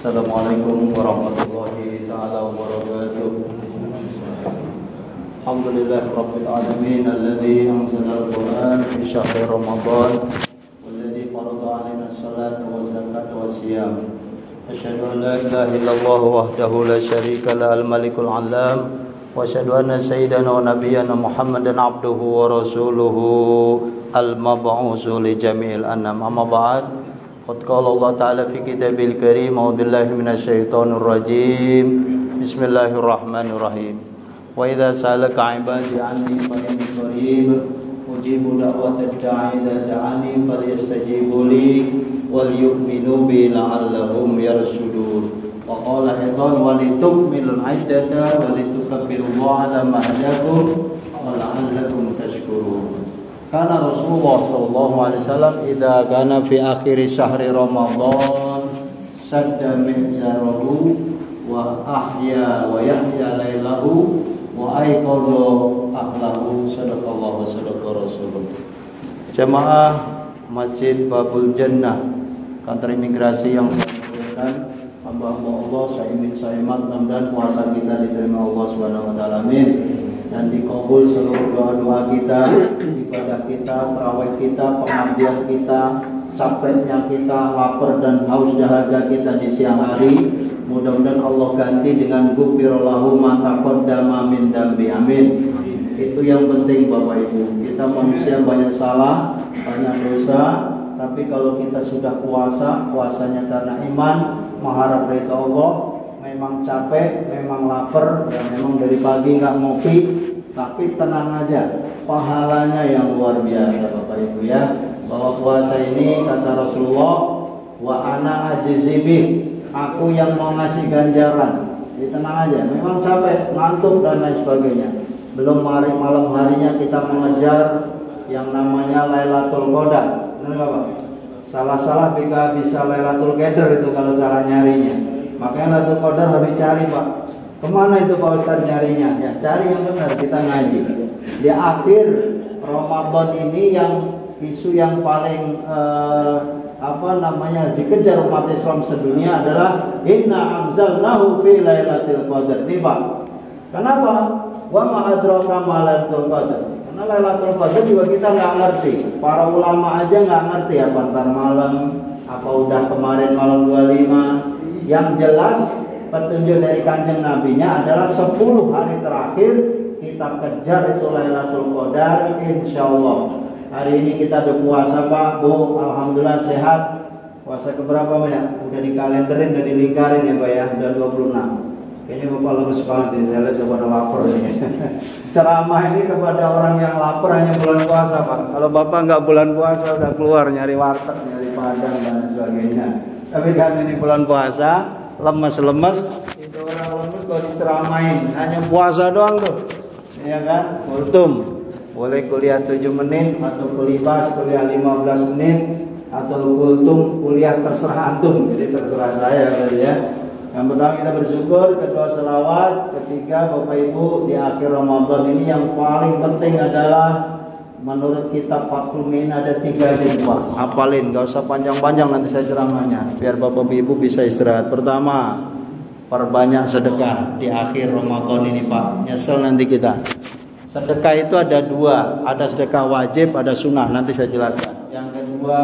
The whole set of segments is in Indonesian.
Assalamualaikum warahmatullahi ta'ala wabarakatuh. Alhamdulillah Rabbil Alamin alladhi anzala al-Quran fi syahri Ramadan walladhi farada 'alaina as-salata wa zakata wa siyam. Asyhadu an la ilaha illallah wahdahu la syarika lah al-malikul 'allam wa asyhadu anna sayyidana wa nabiyyana Muhammadan 'abduhu wa rasuluhu al-mab'utsu li jami'il anam. Amma ba'd. Qad qala Allah Ta'ala fi kitabil karim, a'udzu billahi minasyaitonir rajim. Bismillahirrahmanirrahim. Wa idza sa'alaka 'ibadi 'anni fa inni qarib ujibu da'watad da'i idza da'ani falyastajibu li wal yu'minu bi la'allahum yarshudun. Wa qala aidan wa litukmilul 'iddata wa litukabbirullaha 'ala ma hadakum wa la'allakum tashkurun. Karena Rasulullah sallallahu alaihi wasallam idza kana fi akhir syahri Ramadan sadda mizarahu wa ahya wa yahya lailahu wa aiqadha ahlahu sadaqallahu wa sadaqa rasulullah. Jamaah Masjid Babul Jannah, kantor imigrasi yang saya muliakan, hamba-hamba Allah, saimin saimat, mudah-mudahan puasa kita diterima Allah Subhanahu wa taala. Amin. Dan dikabul seluruh doa-doa kita, ibadah kita, tarawih kita, pengabdian kita, capeknya kita, lapar dan haus dahaga kita di siang hari. Mudah-mudahan Allah ganti dengan ghufirallahu ma taqaddama min dzambi. Amin. Itu yang penting Bapak Ibu. Kita manusia banyak salah, banyak dosa, tapi kalau kita sudah puasa, puasanya karena iman, mengharap ridha Allah. Memang capek, memang lapar, ya memang dari pagi nggak ngopi, tapi tenang aja, pahalanya yang luar biasa Bapak Ibu ya. Bahwa puasa ini kata Rasulullah, wa ana ajizibih, aku yang mau ngasih ganjaran. Jadi tenang aja, memang capek, ngantuk dan lain sebagainya. Belum malam harinya kita mengejar yang namanya Lailatul Qadar. Benar nggak Pak? Salah-salah bisa Lailatul Qadar itu kalau salah nyarinya. Makanya Lailatul Qadar harus cari Pak. Kemana itu Pak Ustaz nyarinya? Ya cari yang benar, kita ngaji. Di akhir Ramadan ini yang isu yang paling dikejar umat Islam sedunia adalah inna anzalnahu fi lailatul qadar. Nih Pak. Kenapa? Wa ma adraka ma lailatul qadar. Karena Lailatul Qadar juga kita nggak ngerti. Para ulama aja nggak ngerti apa ntar malam, apa udah kemarin malam 25. Yang jelas petunjuk dari Kanjeng Nabinya adalah 10 hari terakhir kita kejar itu Lailatul Qadar, insyaallah. Hari ini kita udah puasa Pak, Bu, alhamdulillah sehat. Puasa keberapa banyak? Udah dikalenderin, udah dilingkarin ya Pak ya, udah 26. Kayaknya Bapak lemes banget ini, saya lihat coba lapar ini. Ceramah ini kepada orang yang lapar hanya bulan puasa Pak. Kalau Bapak nggak bulan puasa udah keluar nyari warteg, nyari padang dan sebagainya. Tapi kan ini bulan puasa, lemes-lemes, itu orang lemes kalau diceramain, hanya puasa doang tuh, ya kan? Kultum, boleh kuliah 7 menit, atau kulibas kuliah 15 menit, atau kultum kuliah terserah antum, jadi terserah saya berarti ya. Yang pertama kita bersyukur, kedua selawat, ketiga Bapak Ibu di akhir Ramadan ini yang paling penting adalah menurut kitab Fathul Min ada 3 hikmah. Hafalin, gak usah panjang-panjang nanti saya ceramahnya, biar Bapak Ibu bisa istirahat. Pertama, perbanyak sedekah di akhir Ramadan ini Pak. Nyesel nanti kita. Sedekah itu ada 2, ada sedekah wajib, ada sunnah. Nanti saya jelaskan. Yang kedua,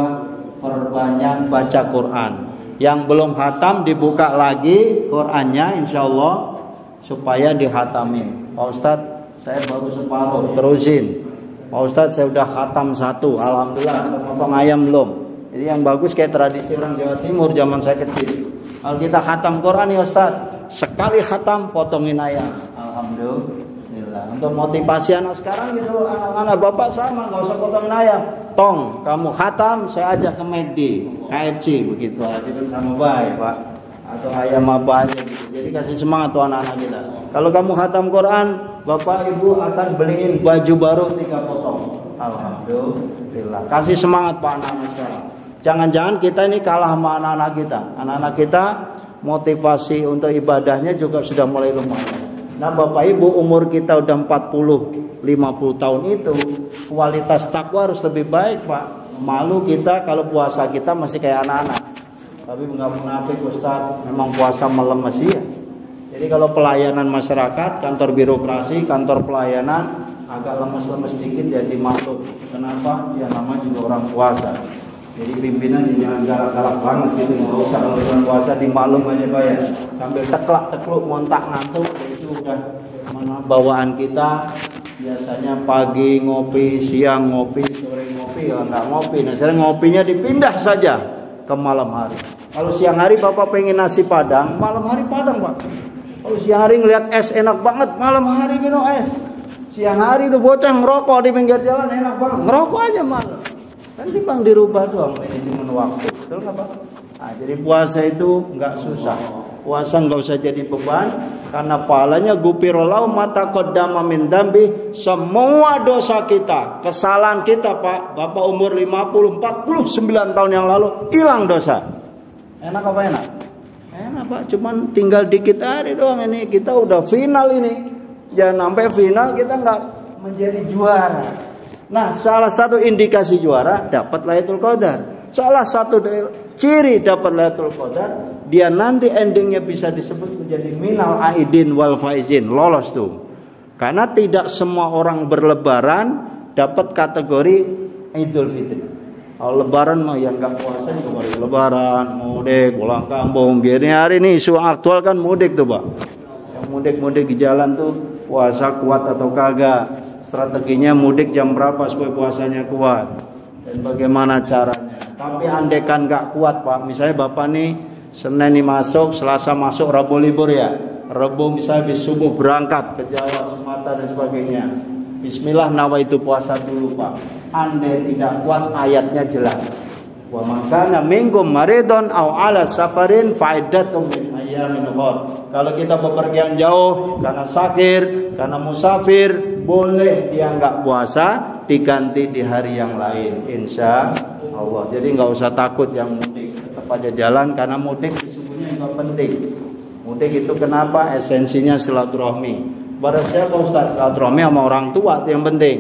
perbanyak baca Quran. Yang belum khatam dibuka lagi Qurannya, insya Allah supaya dihatamin. Pak Ustadz, saya baru separuh, terusin. Pak Ustadz saya udah khatam 1, alhamdulillah. Potong ayam belum. Jadi yang bagus kayak tradisi orang Jawa Timur zaman saya kecil. Kalau kita khatam Quran ya Ustadz, sekali khatam potongin ayam. Alhamdulillah. Untuk motivasi anak sekarang gitu, anak-anak Bapak sama, nggak usah potongin ayam. Tong, kamu khatam, saya ajak ke McD, KFC begitu aja kan sama baik Pak. Atau ayam apa aja gitu. Jadi kasih semangat tuh anak-anak kita. Kalau kamu khatam Quran, Bapak Ibu akan beliin baju baru 3 potong. Alhamdulillah. Kasih semangat Pak anak-anak sekarang. Jangan-jangan kita ini kalah sama anak-anak kita. Anak-anak kita motivasi untuk ibadahnya juga sudah mulai lumayan. Nah Bapak Ibu umur kita udah 40-50 tahun itu, kualitas takwa harus lebih baik Pak. Malu kita kalau puasa kita masih kayak anak-anak. Tapi nggak munafik Ustaz, memang puasa melemes ya. Jadi kalau pelayanan masyarakat, kantor birokrasi, kantor pelayanan agak lemes-lemes sedikit ya dimaklum. Kenapa? Ya namanya juga orang puasa. Jadi pimpinan jangan galak-galak banget gitu, nggak usah kalau bulan puasa dimaklum aja Pak ya. Sambil teklak-tekluk, montak ngantuk, itu udah bawaan kita. Biasanya pagi ngopi, siang ngopi, sore ngopi, ya nggak ngopi. Nah sekarang ngopinya dipindah saja ke malam hari. Kalau siang hari Bapak pengen nasi padang, malam hari padang Pak. Kalau siang hari ngelihat es enak banget, malam hari minum es. Siang hari itu bocah ngerokok di pinggir jalan enak banget, ngerokok aja malam. Kan timbang dirubah doang manajemen waktu, betul nggak Pak? Nah, jadi puasa itu nggak susah. Puasa nggak usah jadi beban, karena pahalanya gupirolau mata qaddama min dambi, semua dosa kita, kesalahan kita Pak, Bapak umur 49 tahun yang lalu hilang dosa. Enak apa enak? Enak Pak, cuman tinggal dikit hari doang ini, kita udah final ini. Jangan sampai final kita nggak menjadi juara. Nah, salah satu indikasi juara dapat Lailatul Qadar. Salah satu ciri dapat Lailatul Qadar, dia nanti endingnya bisa disebut menjadi minal aidin wal faizin, lolos tuh. Karena tidak semua orang berlebaran dapat kategori Idul Fitri. Kalau lebaran mah yang nggak puasa juga boleh lebaran, mudik, pulang kampung. Gini hari ini isu aktual kan mudik tuh Pak. Yang mudik-mudik di jalan tuh puasa kuat atau kagak. Strateginya mudik jam berapa supaya puasanya kuat, dan bagaimana caranya. Tapi andekan gak kuat Pak, misalnya Bapak nih Senin nih masuk, Selasa masuk, Rabu libur ya, Rabu misalnya bis subuh berangkat ke Jawa, Sumatera dan sebagainya, bismillah nawaitu puasa dulu Pak. Andai tidak kuat, ayatnya jelas, wa makana minkum maridon au ala safarin faidatum min ayyamin ukhra. Kalau kita bepergian jauh karena sakit, karena musafir, boleh dia nggak puasa, diganti di hari yang lain, insya Allah. Jadi nggak usah takut yang mudik, tetap aja jalan, karena mudik sesungguhnya nggak penting. Mudik itu kenapa? Esensinya silaturahmi. Pada siapa Ustaz? Silaturahmi sama orang tua itu yang penting.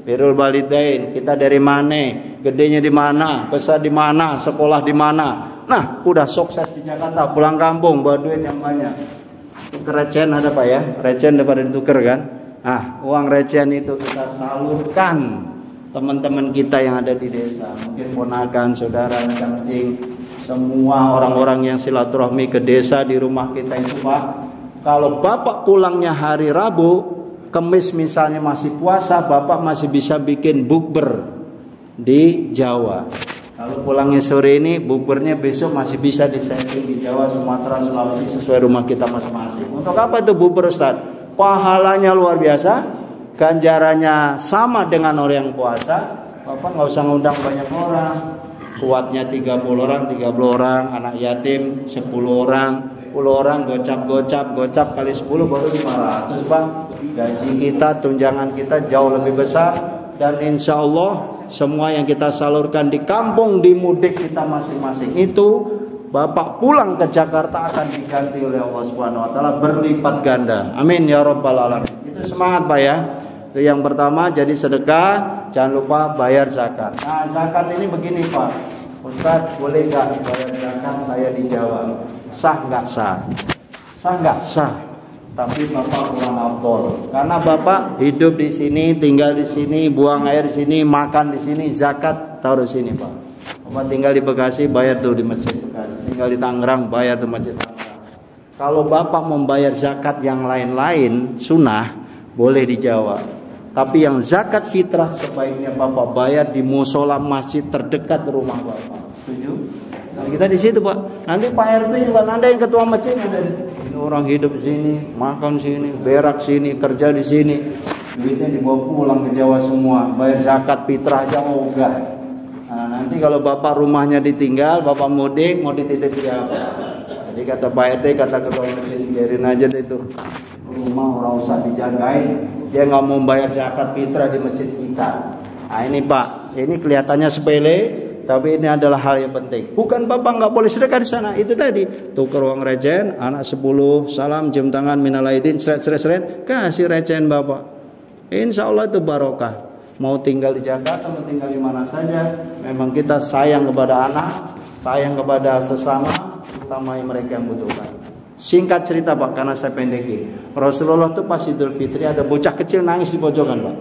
Birrul walidain, kita dari mana, gedenya di mana, besar di mana, sekolah di mana. Nah, udah sukses di Jakarta, pulang kampung bawa duit yang banyak. Tuker recehan ada Pak ya, recehan daripada dituker kan. Nah, uang recehan itu kita salurkan teman-teman kita yang ada di desa, mungkin ponakan, saudara, kancing, semua orang-orang yang silaturahmi ke desa di rumah kita itu Pak. Kalau Bapak pulangnya hari Rabu, Kemis misalnya masih puasa, Bapak masih bisa bikin bukber di Jawa. Kalau pulangnya sore ini, bukbernya besok masih bisa disetting di Jawa, Sumatera, Sulawesi sesuai rumah kita masing-masing. Untuk apa itu bukber Ustaz? Pahalanya luar biasa, ganjarannya sama dengan orang yang puasa. Bapak nggak usah ngundang banyak orang, kuatnya 30 orang, anak yatim 10 orang, 10 orang gocap kali 10 baru 500 Pak. Gaji kita, tunjangan kita jauh lebih besar, dan insya Allah semua yang kita salurkan di kampung, di mudik kita masing-masing itu, Bapak pulang ke Jakarta akan diganti oleh Allah Subhanahu wa taala berlipat ganda. Amin ya rabbal alamin. Itu semangat Pak ya. Itu yang pertama, jadi sedekah, jangan lupa bayar zakat. Nah, zakat ini begini Pak. Ustaz, boleh enggak bayar zakat saya di Jawa? Sah enggak sah? Sah enggak sah? Tapi Bapak kurang afdol. Karena Bapak hidup di sini, tinggal di sini, buang air di sini, makan di sini, zakat taruh di sini Pak. Bapak tinggal di Bekasi, bayar tuh di Masjid Bekasi. Tinggal di Tangerang, bayar tuh Masjid Tangerang. Kalau Bapak membayar zakat yang lain-lain, sunnah, boleh di Jawa. Tapi yang zakat fitrah sebaiknya Bapak bayar di musola masjid terdekat rumah Bapak. Setuju? Nah, kita di situ Pak. Nanti Pak RT juga, Anda yang ketua masjid, ada ini orang hidup di sini, makan sini, berak sini, kerja di sini. Duitnya dibawa pulang ke Jawa semua. Bayar zakat fitrah aja ogah. Nah, nanti kalau Bapak rumahnya ditinggal, Bapak mudik, mau dititip siapa? Jadi kata Pak RT, kata ketua masjid, biarin aja deh itu. Rumah orang usah dijagain, dia nggak mau bayar zakat fitrah di masjid kita. Nah ini Pak, ini kelihatannya sepele, tapi ini adalah hal yang penting. Bukan Bapak nggak boleh sedekah di sana, itu tadi tukar uang recehan, anak 10 salam cium tangan minal aidin, seret, kasih recehan Bapak. Insya Allah itu barokah. Mau tinggal di Jakarta, mau tinggal di mana saja, memang kita sayang kepada anak, sayang kepada sesama, utamai mereka yang butuhkan. Singkat cerita Pak, karena saya pendekin. Rasulullah tuh pas Idul Fitri ada bocah kecil nangis di pojokan Pak.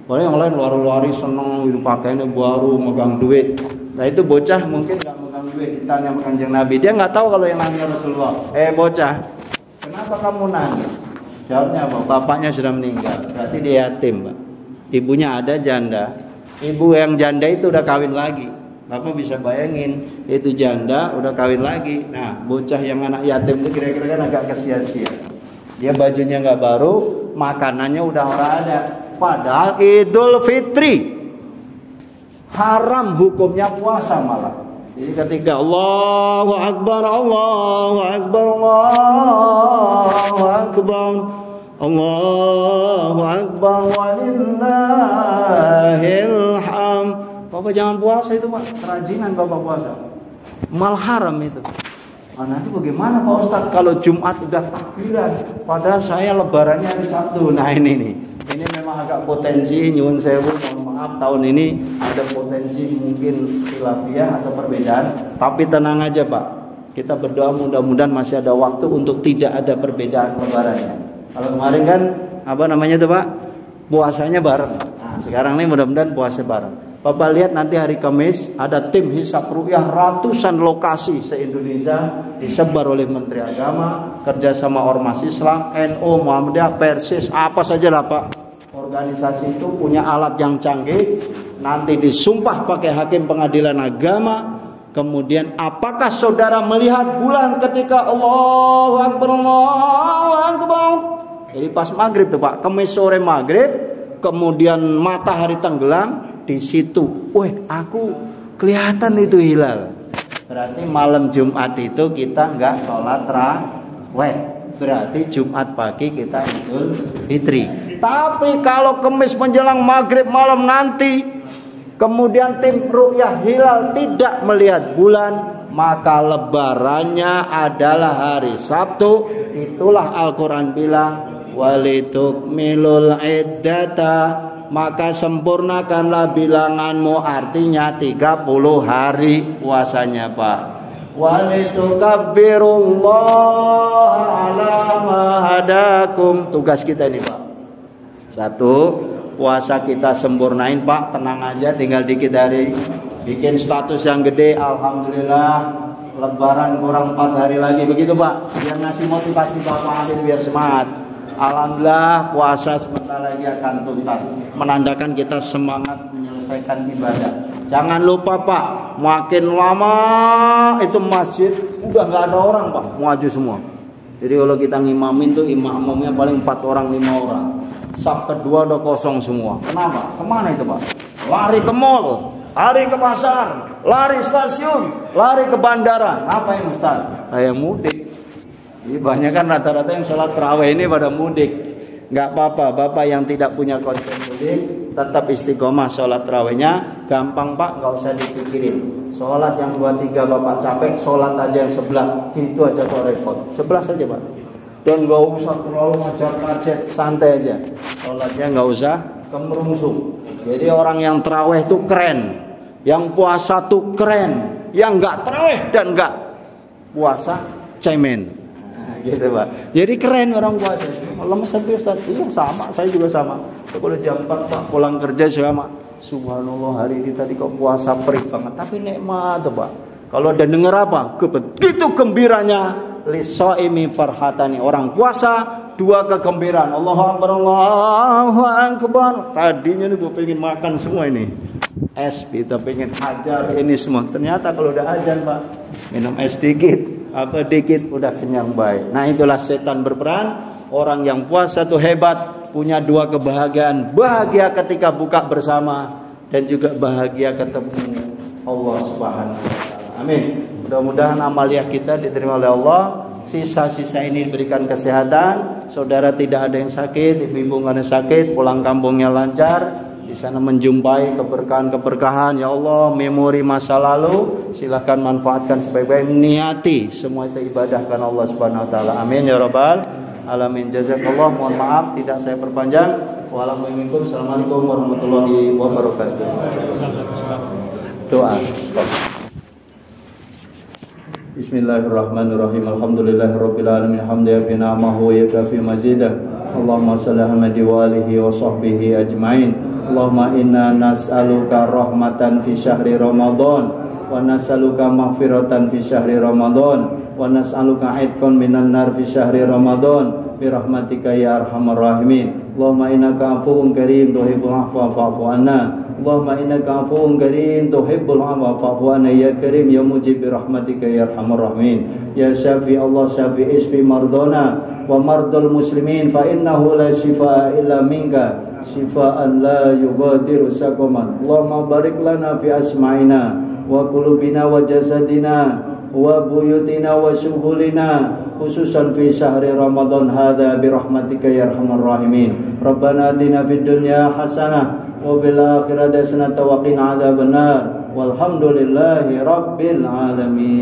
Orang yang lain lari-lari seneng, itu pakaiannya baru, megang duit. Nah itu bocah mungkin nggak megang duit, ditanya sama Kanjeng Nabi. Dia nggak tahu kalau yang nangis Rasulullah. Bocah, kenapa kamu nangis? Jawabnya apa? Bapaknya sudah meninggal. Berarti dia yatim Pak. Ibunya ada janda. Ibu yang janda itu udah kawin lagi. Bapak bisa bayangin, itu janda udah kawin lagi. Nah, bocah yang anak yatim itu kira-kira kan agak kesia-sia. Dia bajunya nggak baru, makanannya udah ora ada. Padahal Idul Fitri haram hukumnya puasa malah. Jadi ketika Allahu Akbar, Allahu Akbar, Allahu Akbar, Allahu Akbar, walillahil hamd. Bapak jangan puasa itu Pak, kerajinan Bapak puasa. Mal haram itu. Nah, nanti bagaimana Pak Ustadz kalau Jumat udah takbiran, padahal saya lebarannya hari Sabtu. Nah ini nih, ini memang agak potensi nyuwun sewu, mohon maaf tahun ini ada potensi mungkin khilafiyah atau perbedaan. Tapi tenang aja Pak, kita berdoa mudah-mudahan masih ada waktu untuk tidak ada perbedaan lebarannya. Kalau kemarin kan apa namanya tuh Pak, puasanya bareng. Nah sekarang nih mudah-mudahan puasa bareng. Bapak lihat nanti hari Kamis ada tim hisab ru'yah ratusan lokasi se-Indonesia disebar oleh Menteri Agama, kerjasama Ormas Islam, NU, Muhammadiyah, Persis, apa saja lah Pak. Organisasi itu punya alat yang canggih, nanti disumpah pakai hakim pengadilan agama. Kemudian apakah saudara melihat bulan ketika Allahu Akbar, Allahu Akbar? Jadi pas maghrib tuh Pak, Kamis sore maghrib, kemudian matahari tenggelam. Di situ, aku kelihatan itu hilal. Berarti malam Jumat itu kita nggak sholat tarawih. Berarti Jumat pagi kita Idul Fitri. Tapi kalau Kamis menjelang maghrib malam nanti, kemudian tim ru'yah hilal tidak melihat bulan, maka lebarannya adalah hari Sabtu. Itulah Al-Quran bilang, walitukmilul iddata, maka sempurnakanlah bilanganmu, artinya 30 hari puasanya Pak. Walitukabbirullaha ala ma hadakum. Tugas kita ini Pak. 1, puasa kita sempurnain Pak, tenang aja, tinggal dikit hari. Bikin status yang gede, alhamdulillah. Lebaran kurang 4 hari lagi, begitu Pak. Biar ngasih motivasi Bapak Adil biar semangat. Alhamdulillah puasa sebentar lagi akan tuntas, menandakan kita semangat menyelesaikan ibadah. Jangan lupa Pak, makin lama itu masjid udah nggak ada orang Pak, maju semua. Jadi kalau kita ngimamin tuh imamnya paling 4 orang 5 orang. Saf kedua udah kosong semua. Kenapa? Kemana itu Pak? Lari ke mall, lari ke pasar, lari stasiun, lari ke bandara. Ngapain Ustaz? Saya mudik. Jadi banyak kan rata-rata yang sholat tarawih ini pada mudik. Nggak apa-apa, Bapak yang tidak punya konsep mudik tetap istiqomah sholat tarawihnya. Gampang Pak, nggak usah dipikirin. Sholat yang 2-3 Bapak capek, sholat aja yang 11. Gitu aja kok repot. 11 aja Pak. Dan nggak usah terlalu ngajar-ngajar, santai aja. Sholatnya nggak usah kemerungsung. Jadi orang yang tarawih itu keren, yang puasa tuh keren, yang nggak tarawih dan nggak puasa cemen. Gitu Pak. Jadi keren orang puasa. Lemes sampai Ustaz. Iya sama, saya juga sama. Kalau jam 4 Pak pulang kerja sama. Subhanallah hari ini tadi kok puasa perih banget. Tapi nikmat tuh Pak. Kalau ada denger apa? Begitu gembiranya lisaimi farhatani. Orang puasa 2 kegembiraan. Allahu Akbar, Allahu Akbar. Tadinya nih gue pengen makan semua ini. Es, kita pengen hajar ini semua. Ternyata kalau udah azan Pak, minum es dikit. Apa dikit udah kenyang baik. Nah itulah setan berperan. Orang yang puasa tuh hebat, punya 2 kebahagiaan. Bahagia ketika buka bersama dan juga bahagia ketemu Allah Subhanahu wa taala. Amin. Mudah-mudahan amaliah kita diterima oleh Allah. Sisa-sisa ini diberikan kesehatan. Saudara tidak ada yang sakit, ibu-ibu nggak ada sakit, pulang kampungnya lancar. Di sana menjumpai keberkahan-keberkahan. Ya Allah, memori masa lalu silahkan manfaatkan sebaik-baik. Niati semua itu ibadah karena Allah Subhanahu wa taala. Amin ya rabbal alamin. Jazakallah. Mohon maaf tidak saya perpanjang. Wassalamualaikum warahmatullahi wabarakatuh. Doa. Bismillahirrahmanirrahim. Alhamdulillahirabbil alamin. Hamdan yafi ni'amahu wa yakfi mazidah. Allahumma shalli ala Muhammad wa alihi wa sahbihi ajmain. Allahumma inna nas'aluka rahmatan fi syahri Ramadan wa nas'aluka maghfiratan fi syahri Ramadan wa nas'aluka 'itqan minan nar fi syahri Ramadan bi rahmatika ya arhamar rahimin. Allahumma innaka afuwwun karim tuhibbul 'afwa fa'fu 'anna. Allahumma innaka afuwwun karim tuhibbul 'afwa fa'fu 'anna ya karim ya mujib bi rahmatika ya arhamar rahimin. Ya syafi Allah syafi isfi mardana wa mardal muslimin fa innahu la shifaa illa minka shifaan la yughadiru saqaman. Allahumma barik lana fi asma'ina wa qulubina wa jasadina wa buyutina wa syughulina khususan fi syahri Ramadan hadza bi rahmatika ya arhamar rahimin. Rabbana atina fid dunya hasanah wa fil akhirati hasanah wa qina adzabannar. Walhamdulillahi rabbil alamin.